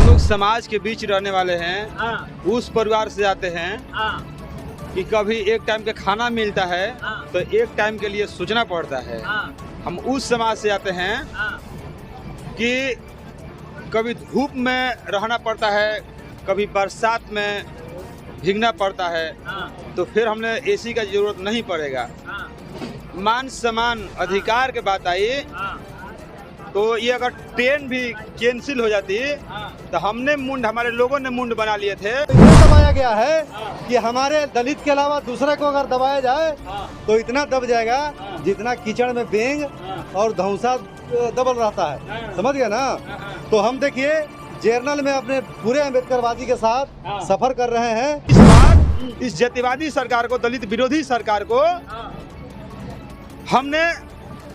लोग समाज के बीच रहने वाले हैं, उस परिवार से आते हैं कि कभी एक टाइम का खाना मिलता है तो एक टाइम के लिए सोचना पड़ता है। हम उस समाज से आते हैं कि कभी धूप में रहना पड़ता है, कभी बरसात में भीगना पड़ता है, तो फिर हमने एसी का जरूरत नहीं पड़ेगा। मान सम्मान अधिकार के बात आई तो ये अगर ट्रेन भी कैंसिल हो जाती तो हमारे लोगों ने मुंड बना लिए थे। ये दबाया गया है कि हमारे दलित के अलावा दूसरे को अगर दबाया जाए तो इतना दब जाएगा जितना कीचड़ में बेंग और धौंसा दबल रहता है, समझ गए ना। तो हम देखिए जर्नल में अपने पूरे अम्बेडकरवादी के साथ सफर कर रहे हैं। इस बार इस जातिवादी सरकार को, दलित विरोधी सरकार को हमने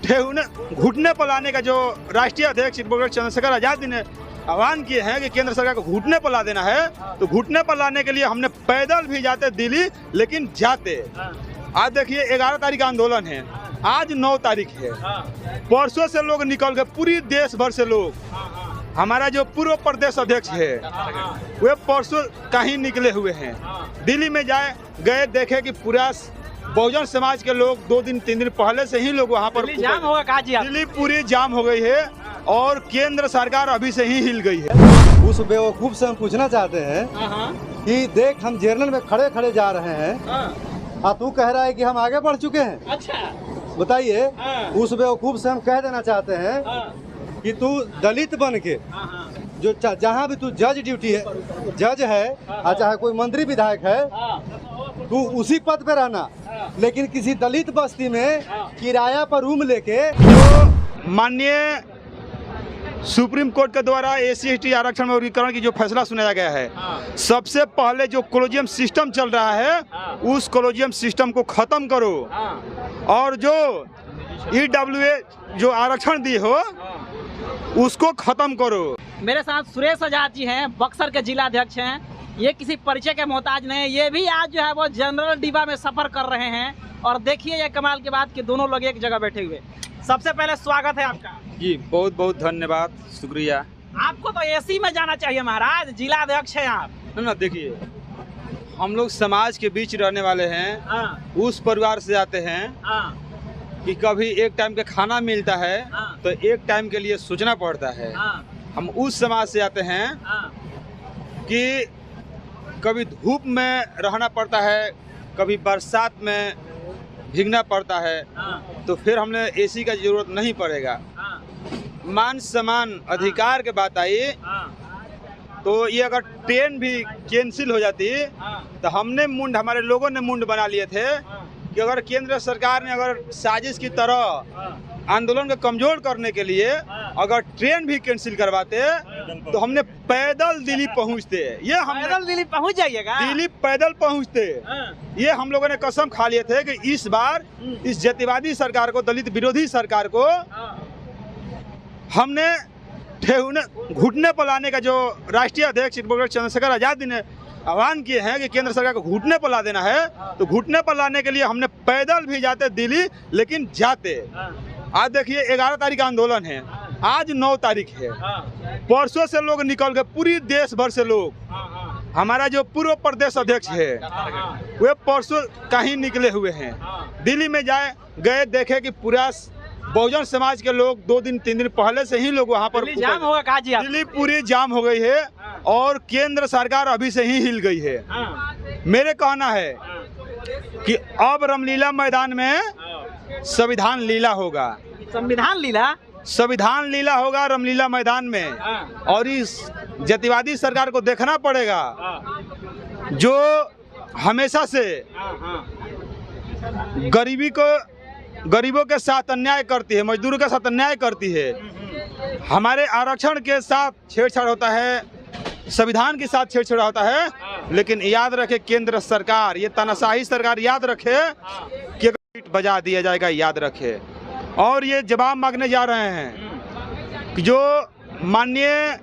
घुटने पर लाने का जो राष्ट्रीय अध्यक्ष चंद्रशेखर आजाद ने आह्वान किए हैं कि केंद्र सरकार को घुटने पर ला देना है, तो घुटने पर लाने के लिए हमने पैदल भी जाते दिल्ली, लेकिन जाते। आज देखिए 11 तारीख का आंदोलन है, आज 9 तारीख है। परसों से लोग निकल गए, पूरी देश भर से लोग। हमारा जो पूर्व प्रदेश अध्यक्ष है वे परसों कहीं निकले हुए हैं, दिल्ली में गए देखे कि पूरा बहुजन समाज के लोग 2 दिन 3 दिन पहले से ही लोग वहाँ पर जाम होगा। कहा जी दिल्ली पूरी जाम हो गई है और केंद्र सरकार अभी से ही हिल गई है। उस बेवकूफ से हम पूछना चाहते हैं कि देख हम जर्नल में खड़े खड़े जा रहे हैं और तू कह रहा है कि हम आगे बढ़ चुके हैं। अच्छा बताइए, उस बेवकूफ से हम कह देना चाहते हैं कि तू दलित बन के जो जहाँ भी तू जज ड्यूटी है, जज है और चाहे कोई मंत्री विधायक है, तू उसी पद पे रहना, लेकिन किसी दलित बस्ती में किराया पर रूम लेके। जो माननीय सुप्रीम कोर्ट के द्वारा SC/ST आरक्षण में वर्गीकरण की जो फैसला सुनाया गया है, सबसे पहले जो कॉलेजियम सिस्टम चल रहा है उस कॉलेजियम सिस्टम को खत्म करो और जो EWA जो आरक्षण दी हो उसको खत्म करो। मेरे साथ सुरेश आजाद जी हैं, बक्सर के जिला अध्यक्ष हैं। ये किसी परिचय के मोहताज नहीं है, ये भी आज जो है वो जनरल डिब्बा में सफर कर रहे हैं। और देखिए ये कमाल की बात कि दोनों लोग एक जगह बैठे हुए। सबसे पहले स्वागत है आपका जी, बहुत बहुत धन्यवाद, शुक्रिया। आपको तो एसी में जाना चाहिए महाराज, जिला अध्यक्ष है आप। ना देखिए, हम लोग समाज के बीच रहने वाले हैं, उस परिवार से आते हैं कि कभी एक टाइम का खाना मिलता है तो एक टाइम के लिए सोचना पड़ता है। हम उस समाज से आते हैं कि कभी धूप में रहना पड़ता है, कभी बरसात में भीगना पड़ता है, तो फिर हमने एसी का जरूरत नहीं पड़ेगा। मान सम्मान अधिकार के बात आई तो ये अगर ट्रेन भी कैंसिल हो जाती तो हमारे लोगों ने मुंड बना लिए थे कि अगर केंद्र सरकार ने अगर साजिश की तरह आंदोलन को कमजोर करने के लिए अगर ट्रेन भी कैंसिल करवाते तो हमने पैदल दिल्ली पहुंचते। ये हम पैदल दिल्ली पहुंच जाइएगा, दिल्ली पैदल पहुंचते। ये हम लोगों ने कसम खा लिए थे कि इस बार इस जातिवादी सरकार को, दलित विरोधी सरकार को हमने घुटने पर लाने का जो राष्ट्रीय अध्यक्ष चंद्रशेखर आजाद ने आह्वान किए हैं कि केंद्र सरकार को घुटने पर ला देना है, तो घुटने पर लाने के लिए हमने पैदल भी जाते दिल्ली, लेकिन जाते। आज देखिए 11 तारीख का आंदोलन है, आज 9 तारीख है। परसों से लोग निकल गए, पूरी देश भर से लोग। हमारा जो पूर्व प्रदेश अध्यक्ष है वे परसों कहीं निकले हुए हैं, दिल्ली में गए देखे कि पूरा बहुजन समाज के लोग 2 दिन 3 दिन पहले से ही लोग वहाँ पर जाम होगा। कहा जी दिल्ली पूरी जाम हो गई है और केंद्र सरकार अभी से ही हिल गई है। मेरे कहना है कि अब रामलीला मैदान में संविधान लीला होगा। संविधान लीला होगा रामलीला मैदान में। और इस जातिवादी सरकार को देखना पड़ेगा जो हमेशा से गरीबों के साथ अन्याय करती है, मजदूरों के साथ अन्याय करती है। हमारे आरक्षण के साथ छेड़छाड़ होता है, संविधान के साथ छेड़छाड़ होता है। लेकिन याद रखे केंद्र सरकार, ये तानाशाही सरकार याद रखे कि अगर बजा दिया जाएगा, याद रखे। और ये जवाब मांगने जा रहे हैं कि जो माननीय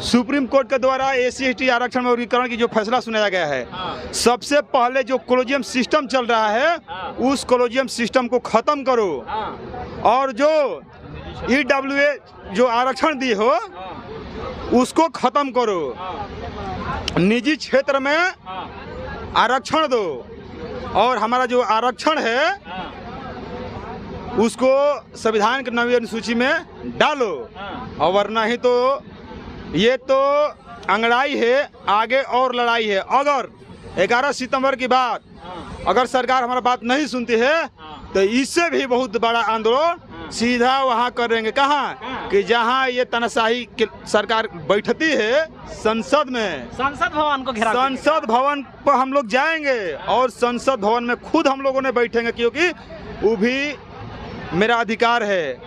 सुप्रीम कोर्ट के द्वारा SC/ST आरक्षण में वर्गीकरण की जो फैसला सुनाया गया है, सबसे पहले जो कॉलेजियम सिस्टम चल रहा है उस कॉलेजियम सिस्टम को खत्म करो और जो EWA जो आरक्षण दी हो उसको खत्म करो। निजी क्षेत्र में आरक्षण दो और हमारा जो आरक्षण है उसको संविधान की 9वीं अनुसूची में डालो, और वरना ही तो ये तो अंगड़ाई है, आगे और लड़ाई है। अगर 11 सितंबर की बात अगर सरकार हमारा बात नहीं सुनती है तो इससे भी बहुत बड़ा आंदोलन सीधा वहाँ करेंगे। कहाँ कि जहाँ ये तानाशाही सरकार बैठती है, संसद में, संसद भवन को घेरा, संसद भवन पर हम लोग जाएंगे और संसद भवन में खुद हम लोगों ने बैठेंगे, क्योंकि वो भी मेरा अधिकार है।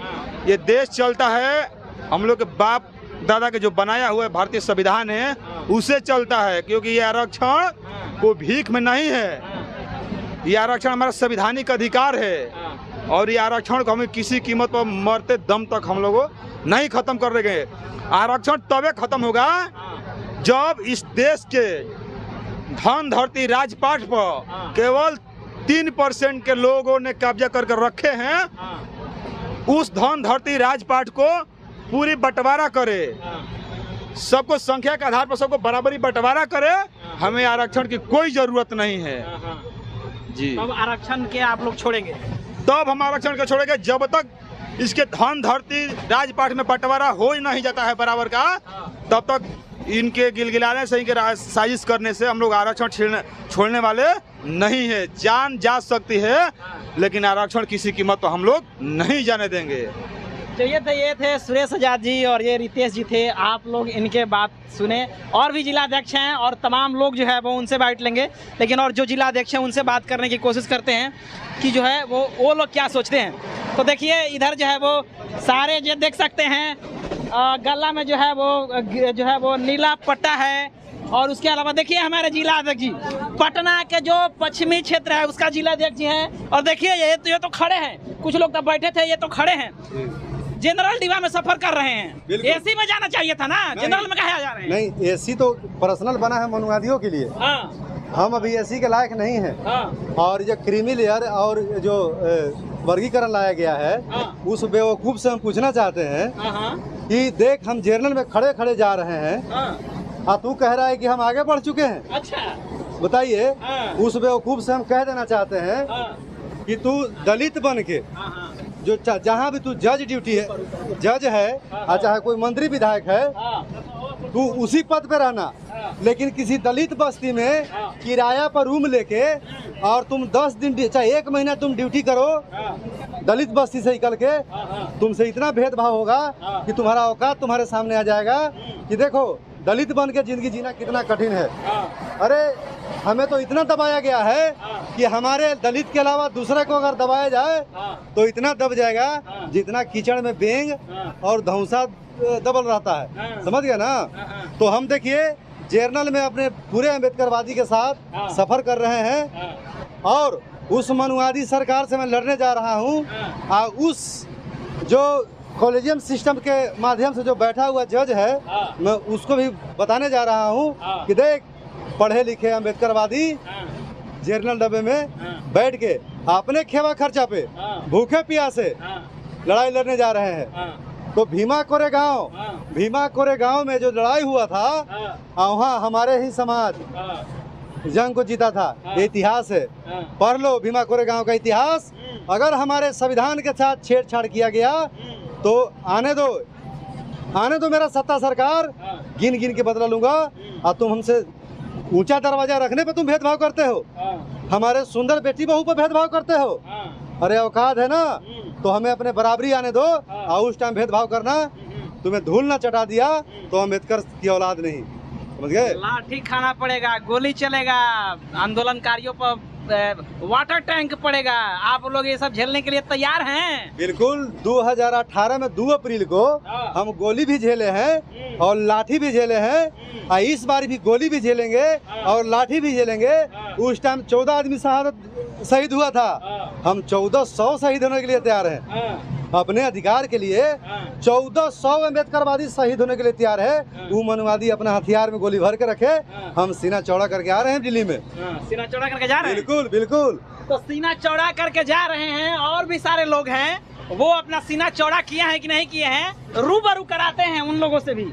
ये देश चलता है हम लोग के बाप दादा के जो बनाया हुआ भारतीय संविधान है उसे चलता है, क्योंकि ये आरक्षण को भीख में नहीं है। ये आरक्षण हमारा संवैधानिक अधिकार है और ये आरक्षण को हमें किसी कीमत पर मरते दम तक हम लोगों नहीं खत्म कर देंगे। आरक्षण तबे खत्म होगा जब इस देश के धन धरती राजपाट पर केवल 3% के लोगों ने कब्जा करके रखे हैं। उस धन धरती राजपाट को पूरी बंटवारा करे, सबको संख्या के आधार पर सबको बराबरी बंटवारा करे। हमें आरक्षण की कोई जरूरत नहीं है जी। तब आरक्षण के आप लोग छोड़ेंगे? तब हम आरक्षण को छोड़ेंगे जब तक इसके धन धरती राजपाट में बंटवारा हो ही नहीं जाता है बराबर का, तब तक इनके गिलगिलाने से, इनके साजिश करने से हम लोग आरक्षण छोड़ने वाले नहीं है। जान जा सकती है लेकिन आरक्षण किसी कीमत पर हम लोग नहीं जाने देंगे। तो ये थे सुरेश आजाद जी और ये रितेश जी थे। आप लोग इनके बात सुने। और भी जिलाध्यक्ष हैं और तमाम लोग जो है वो उनसे बात लेंगे, लेकिन और जो जिलाध्यक्ष हैं उनसे बात करने की कोशिश करते हैं कि जो है वो लोग क्या सोचते हैं। तो देखिए इधर जो है वो सारे जो देख सकते हैं गला में जो है वो नीला पट्टा है। और उसके अलावा देखिए हमारे जिलाध्यक्ष जी पटना के जो पश्चिमी क्षेत्र है उसका जिलाध्यक्ष जी हैं। और देखिए ये तो खड़े हैं, कुछ लोग तो बैठे थे, ये तो खड़े हैं। जनरल डिब्बा में सफर कर रहे हैं। एसी में जाना चाहिए था ना, जनरल में कहा जा रहे हैं? नहीं, एसी तो पर्सनल बना है मनुवादियों के लिए। हम अभी एसी के लायक नहीं हैं। और जो क्रीमी लेयर और जो वर्गीकरण लाया गया है उस बेवकूफ से हम पूछना चाहते हैं कि देख हम जनरल में खड़े खड़े जा रहे हैं और तू कह रहा है कि हम आगे बढ़ चुके हैं। अच्छा बताइए, उस बेवकूफ से हम कह देना चाहते हैं कि तू दलित बन के जो जहाँ भी तू जज ड्यूटी है, जज है और चाहे कोई मंत्री विधायक है, तू उसी पद पे रहना। लेकिन किसी दलित बस्ती में किराया पर रूम लेके और तुम 10 दिन चाहे 1 महीना तुम ड्यूटी करो दलित बस्ती से निकल के, तुमसे इतना भेदभाव होगा कि तुम्हारा औकात तुम्हारे सामने आ जाएगा कि देखो दलित बन के जिंदगी जीना कितना कठिन है। अरे हमें तो इतना दबाया गया है कि हमारे दलित के अलावा दूसरे को अगर दबाया जाए तो इतना दब जाएगा जितना कीचड़ में बेंग और धौंसा दबल रहता है। समझ गया ना? तो हम देखिए जर्नल में अपने पूरे अम्बेडकरवादी के साथ सफर कर रहे हैं और उस मनुवादी सरकार से मैं लड़ने जा रहा हूँ। और उस जो कॉलेजियम सिस्टम के माध्यम से जो बैठा हुआ जज है मैं उसको भी बताने जा रहा हूँ कि देख पढ़े लिखे अम्बेडकरवादी जर्नल डब्बे में बैठ के अपने खेवा खर्चा पे भूखे प्यासे लड़ाई लड़ने जा रहे हैं। तो भीमा कोरेगांव में जो लड़ाई हुआ था वहाँ हमारे ही समाज जंग को जीता था। ये इतिहास है, पढ़ लो भीमा कोरेगांव का इतिहास। अगर हमारे संविधान के साथ छेड़छाड़ किया गया तो आने दो मेरा सत्ता सरकार, गिन गिन के बदला लूंगा। और तुम हमसे ऊंचा दरवाजा रखने पे तुम भेदभाव करते हो, हमारे सुंदर बेटी बहू पर भेदभाव करते हो। अरे औकात है ना तो हमें अपने बराबरी आने दो। और उस टाइम भेदभाव करना, तुम्हें धूल ना चटा दिया तो अम्बेडकर की औलाद नहीं। समझ गए? लाठी खाना पड़ेगा, गोली चलेगा, आंदोलनकारियों पर वाटर टैंक पड़ेगा। आप लोग ये सब झेलने के लिए तैयार हैं? बिल्कुल। 2018 में 2 अप्रैल को हम गोली भी झेले हैं और लाठी भी झेले हैं और इस बार भी गोली भी झेलेंगे और लाठी भी झेलेंगे। उस टाइम 14 आदमी शहीद हुआ था, हम 1400 शहीद होने के लिए तैयार हैं। अपने अधिकार के लिए 1400 अम्बेडकरवादी शहीद होने के लिए तैयार है। वो मनुवादी अपना हथियार में गोली भर के रखे, हम सीना चौड़ा करके आ रहे हैं दिल्ली में। सीना चौड़ा करके जा रहे हैं? बिल्कुल बिल्कुल। तो सीना चौड़ा करके जा रहे हैं और भी सारे लोग हैं वो अपना सीना चौड़ा किया है कि नहीं किए हैं, रूबरू कराते हैं उन लोगों से भी।